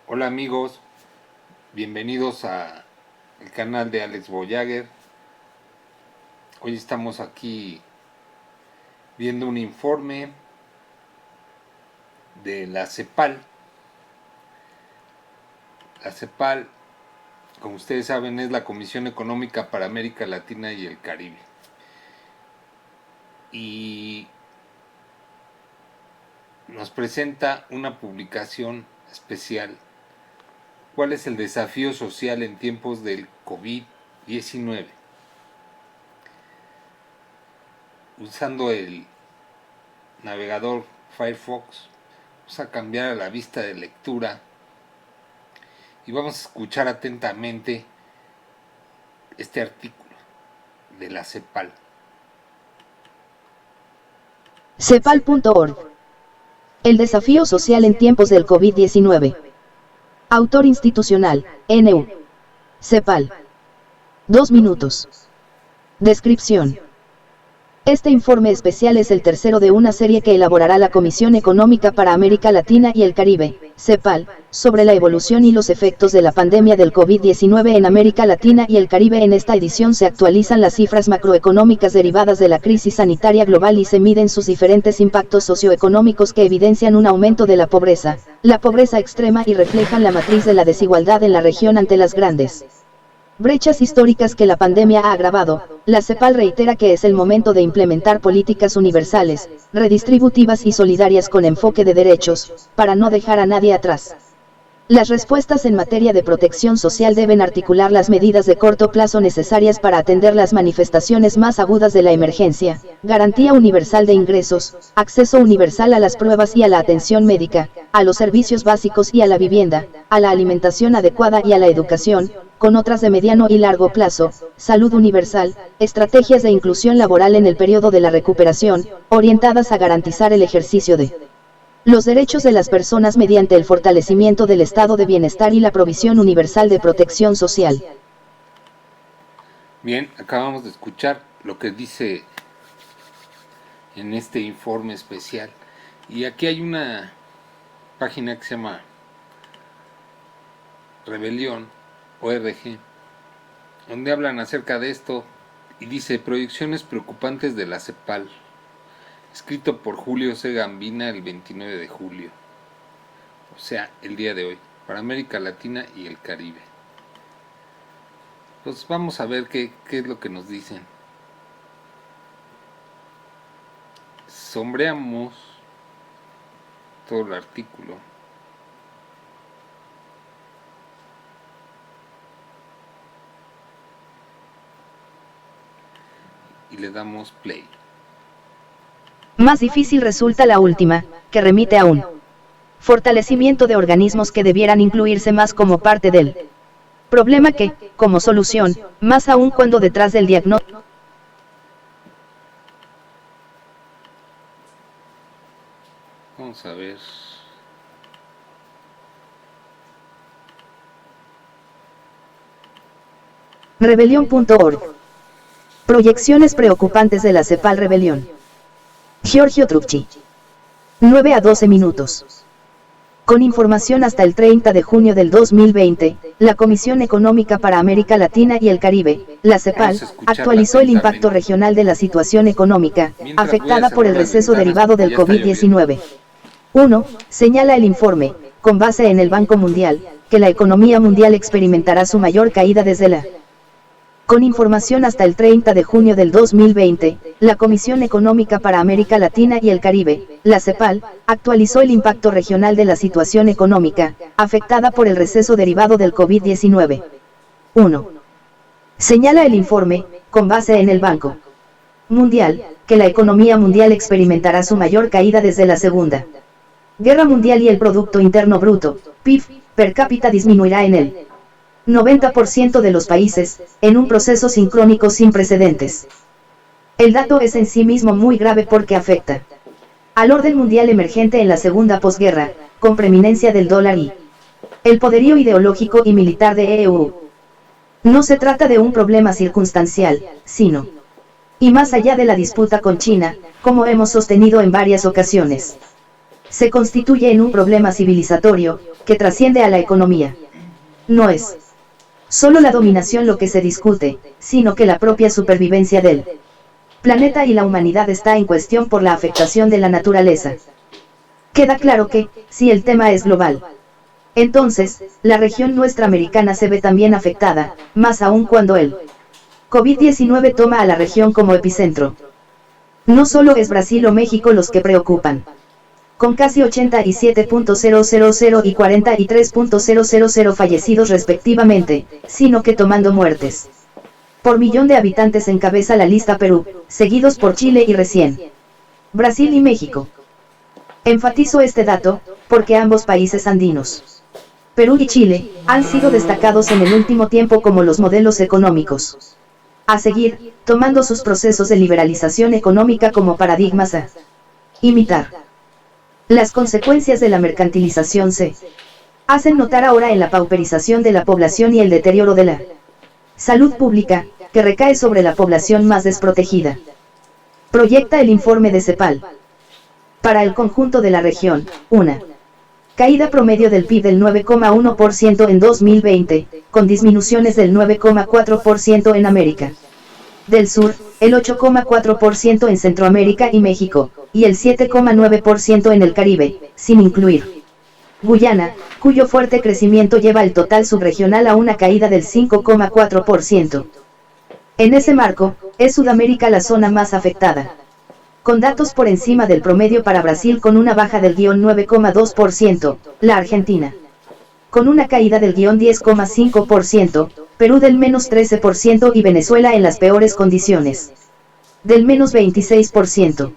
Hola amigos, bienvenidos al canal de Alex Voyager. Hoy estamos aquí viendo un informe de la CEPAL. La CEPAL, como ustedes saben, es la Comisión Económica para América Latina y el Caribe. Y nos presenta una publicación especial. ¿Cuál es el desafío social en tiempos del COVID-19? Usando el navegador Firefox, vamos a cambiar a la vista de lectura y vamos a escuchar atentamente este artículo de la CEPAL. CEPAL.org. El desafío social en tiempos del COVID-19. Autor institucional, NU. CEPAL. 2 minutos. Descripción. Este informe especial es el tercero de una serie que elaborará la Comisión Económica para América Latina y el Caribe, CEPAL, sobre la evolución y los efectos de la pandemia del COVID-19 en América Latina y el Caribe. En esta edición se actualizan las cifras macroeconómicas derivadas de la crisis sanitaria global y se miden sus diferentes impactos socioeconómicos que evidencian un aumento de la pobreza extrema y reflejan la matriz de la desigualdad en la región ante las grandes brechas históricas que la pandemia ha agravado. La CEPAL reitera que es el momento de implementar políticas universales, redistributivas y solidarias con enfoque de derechos, para no dejar a nadie atrás. Las respuestas en materia de protección social deben articular las medidas de corto plazo necesarias para atender las manifestaciones más agudas de la emergencia: garantía universal de ingresos, acceso universal a las pruebas y a la atención médica, a los servicios básicos y a la vivienda, a la alimentación adecuada y a la educación, con otras de mediano y largo plazo: salud universal, estrategias de inclusión laboral en el periodo de la recuperación, orientadas a garantizar el ejercicio de los derechos de las personas mediante el fortalecimiento del estado de bienestar y la provisión universal de protección social. Bien, acabamos de escuchar lo que dice en este informe especial. Y aquí hay una página que se llama Rebelión.org, donde hablan acerca de esto y dice: proyecciones preocupantes de la CEPAL, escrito por Julio C. Gambina el 29 de julio, o sea, el día de hoy, para América Latina y el Caribe. Pues vamos a ver qué es lo que nos dicen. Sombreamos todo el artículo. Y le damos play. Más difícil resulta la última, que remite a un fortalecimiento de organismos que debieran incluirse más como parte del problema que, como solución, más aún cuando detrás del diagnóstico. Vamos a ver. Rebelión.org. Proyecciones preocupantes de la CEPAL. Rebelión. Giorgio Trucchi. 9 a 12 minutos. Con información hasta el 30 de junio del 2020, la Comisión Económica para América Latina y el Caribe, la CEPAL, actualizó el impacto regional de la situación económica afectada por el receso derivado del COVID-19. 1. Señala el informe, con base en el Banco Mundial, que la economía mundial experimentará su mayor caída desde la Con información hasta el 30 de junio del 2020, la Comisión Económica para América Latina y el Caribe, la CEPAL, actualizó el impacto regional de la situación económica afectada por el receso derivado del COVID-19. 1. Señala el informe, con base en el Banco Mundial, que la economía mundial experimentará su mayor caída desde la Segunda Guerra Mundial y el Producto Interno Bruto, PIB, per cápita disminuirá en el 90% de los países, en un proceso sincrónico sin precedentes. El dato es en sí mismo muy grave porque afecta al orden mundial emergente en la segunda posguerra, con preeminencia del dólar y el poderío ideológico y militar de EU. No se trata de un problema circunstancial, sino, y más allá de la disputa con China, como hemos sostenido en varias ocasiones, se constituye en un problema civilizatorio, que trasciende a la economía. No es solo la dominación lo que se discute, sino que la propia supervivencia del planeta y la humanidad está en cuestión por la afectación de la naturaleza. Queda claro que, si el tema es global, entonces, la región nuestra americana se ve también afectada, más aún cuando el COVID-19 toma a la región como epicentro. No solo es Brasil o México los que preocupan, con casi 87.000 y 43.000 fallecidos respectivamente, sino que tomando muertes por millón de habitantes encabeza la lista Perú, seguidos por Chile y recién Brasil y México. Enfatizo este dato, porque ambos países andinos, Perú y Chile, han sido destacados en el último tiempo como los modelos económicos a seguir, tomando sus procesos de liberalización económica como paradigmas a imitar. Las consecuencias de la mercantilización se hacen notar ahora en la pauperización de la población y el deterioro de la salud pública, que recae sobre la población más desprotegida. Proyecta el informe de CEPAL. Para el conjunto de la región, una caída promedio del PIB del 9,1% en 2020, con disminuciones del 9,4% en América del Sur, el 8,4% en Centroamérica y México, y el 7,9% en el Caribe, sin incluir Guyana, cuyo fuerte crecimiento lleva el total subregional a una caída del 5,4%. En ese marco, es Sudamérica la zona más afectada, con datos por encima del promedio para Brasil con una baja del 9,2%, la Argentina con una caída del 10,5%, Perú del menos 13% y Venezuela en las peores condiciones, del menos 26%.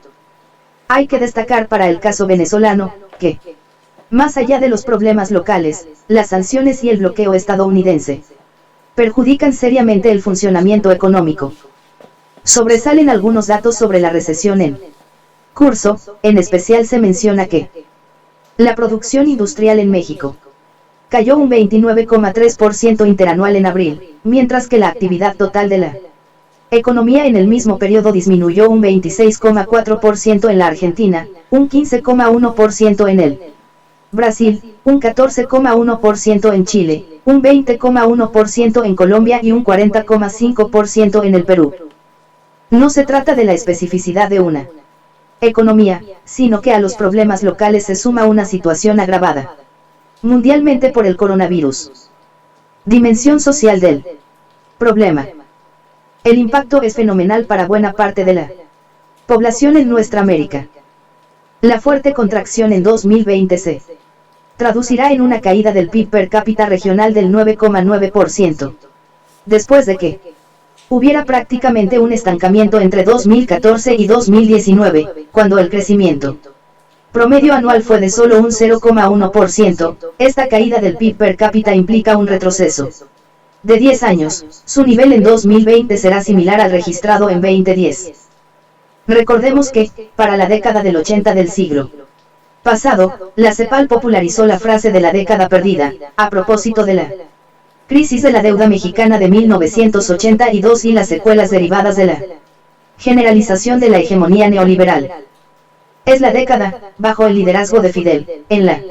Hay que destacar para el caso venezolano, que, más allá de los problemas locales, las sanciones y el bloqueo estadounidense perjudican seriamente el funcionamiento económico. Sobresalen algunos datos sobre la recesión en curso, en especial se menciona que la producción industrial en México cayó un 29,3% interanual en abril, mientras que la actividad total de la economía en el mismo periodo disminuyó un 26,4% en la Argentina, un 15,1% en el Brasil, un 14,1% en Chile, un 20,1% en Colombia y un 40,5% en el Perú. No se trata de la especificidad de una economía, sino que a los problemas locales se suma una situación agravada mundialmente por el coronavirus. Dimensión social del problema. El impacto es fenomenal para buena parte de la población en nuestra América. La fuerte contracción en 2020 se traducirá en una caída del PIB per cápita regional del 9,9%. Después de que hubiera prácticamente un estancamiento entre 2014 y 2019, cuando el crecimiento promedio anual fue de solo un 0,1%, esta caída del PIB per cápita implica un retroceso de 10 años, su nivel en 2020 será similar al registrado en 2010. Recordemos que, para la década del 80 del siglo pasado, la CEPAL popularizó la frase de la década perdida, a propósito de la crisis de la deuda mexicana de 1982 y las secuelas derivadas de la generalización de la hegemonía neoliberal. Es la década, bajo el liderazgo de Fidel, en la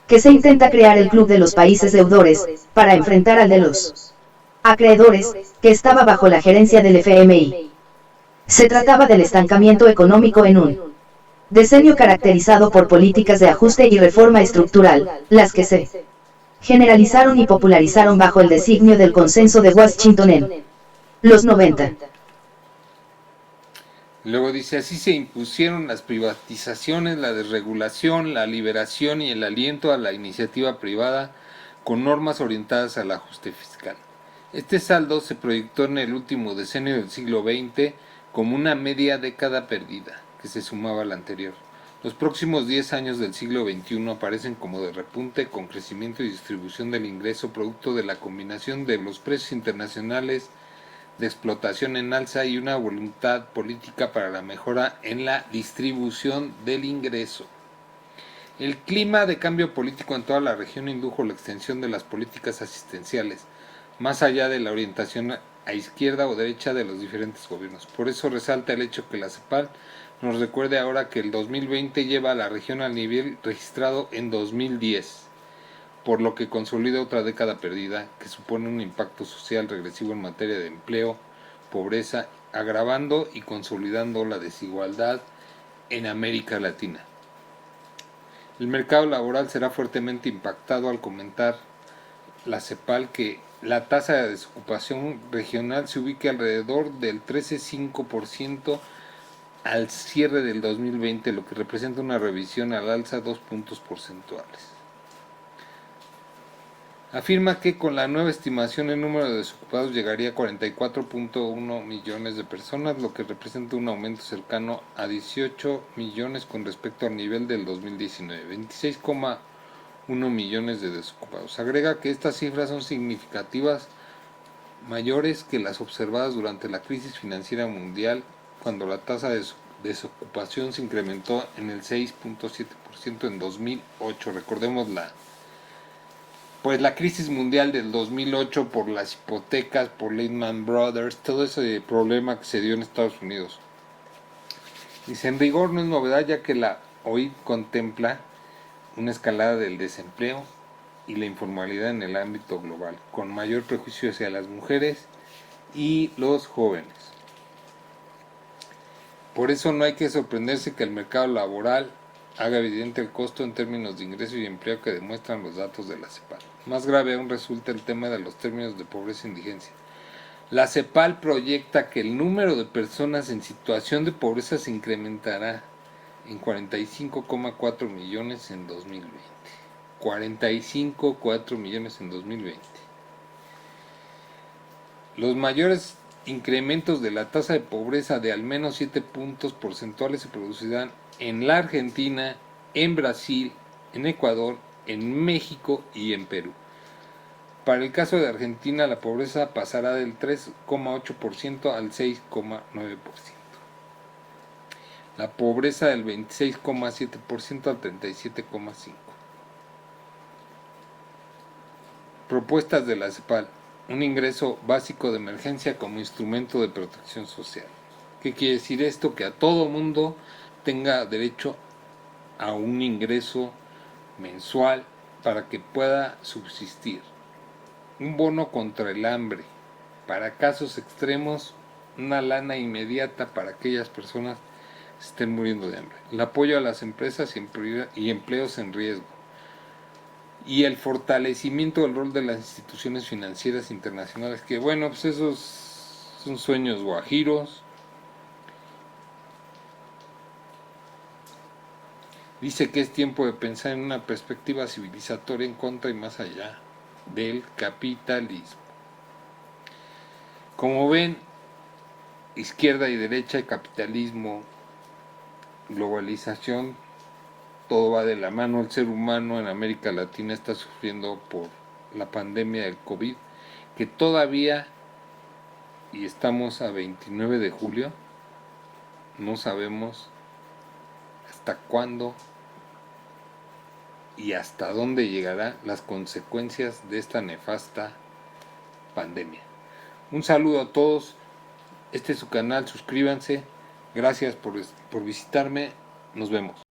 que se intenta crear el Club de los Países Deudores, para enfrentar al de los acreedores, que estaba bajo la gerencia del FMI. Se trataba del estancamiento económico en un decenio caracterizado por políticas de ajuste y reforma estructural, las que se generalizaron y popularizaron bajo el designio del Consenso de Washington en los 90. Luego dice, así se impusieron las privatizaciones, la desregulación, la liberación y el aliento a la iniciativa privada con normas orientadas al ajuste fiscal. Este saldo se proyectó en el último decenio del siglo XX como una media década perdida, que se sumaba a la anterior. Los próximos 10 años del siglo XXI aparecen como de repunte con crecimiento y distribución del ingreso producto de la combinación de los precios internacionales de explotación en alza y una voluntad política para la mejora en la distribución del ingreso. El clima de cambio político en toda la región indujo la extensión de las políticas asistenciales, más allá de la orientación a izquierda o derecha de los diferentes gobiernos. Por eso resalta el hecho que la CEPAL nos recuerde ahora que el 2020 lleva a la región al nivel registrado en 2010, por lo que consolida otra década perdida que supone un impacto social regresivo en materia de empleo, pobreza, agravando y consolidando la desigualdad en América Latina. El mercado laboral será fuertemente impactado al comentar la CEPAL que la tasa de desocupación regional se ubique alrededor del 13,5% al cierre del 2020, lo que representa una revisión al alza 2 puntos porcentuales. Afirma que con la nueva estimación el número de desocupados llegaría a 44,1 millones de personas, lo que representa un aumento cercano a 18 millones con respecto al nivel del 2019, 26,1 millones de desocupados. Agrega que estas cifras son significativas mayores que las observadas durante la crisis financiera mundial, cuando la tasa de desocupación se incrementó en el 6,7% en 2008. Recordemos la crisis mundial del 2008 por las hipotecas, por Lehman Brothers, todo ese problema que se dio en Estados Unidos. Dice, en rigor no es novedad, ya que la OIT contempla una escalada del desempleo y la informalidad en el ámbito global, con mayor prejuicio hacia las mujeres y los jóvenes. Por eso no hay que sorprenderse que el mercado laboral haga evidente el costo en términos de ingreso y empleo que demuestran los datos de la CEPAL. Más grave aún resulta el tema de los términos de pobreza e indigencia. La CEPAL proyecta que el número de personas en situación de pobreza se incrementará en 45,4 millones en 2020. 45,4 millones en 2020. Los mayores incrementos de la tasa de pobreza de al menos 7 puntos porcentuales se producirán en la Argentina, en Brasil, en Ecuador, en México y en Perú. Para el caso de Argentina, la pobreza pasará del 3,8% al 6,9%. La pobreza del 26,7% al 37,5%. Propuestas de la CEPAL. Un ingreso básico de emergencia como instrumento de protección social. ¿Qué quiere decir esto? Que a todo mundo tenga derecho a un ingreso mensual para que pueda subsistir. Un bono contra el hambre. Para casos extremos, una lana inmediata para aquellas personas que estén muriendo de hambre. El apoyo a las empresas y empleos en riesgo. Y el fortalecimiento del rol de las instituciones financieras internacionales, que bueno, pues esos son sueños guajiros. Dice que es tiempo de pensar en una perspectiva civilizatoria en contra y más allá del capitalismo. Como ven, izquierda y derecha, capitalismo, globalización, todo va de la mano. El ser humano en América Latina está sufriendo por la pandemia del COVID, que todavía, y estamos a 29 de julio, no sabemos hasta cuándo y hasta dónde llegarán las consecuencias de esta nefasta pandemia. Un saludo a todos, este es su canal, suscríbanse, gracias por visitarme, nos vemos.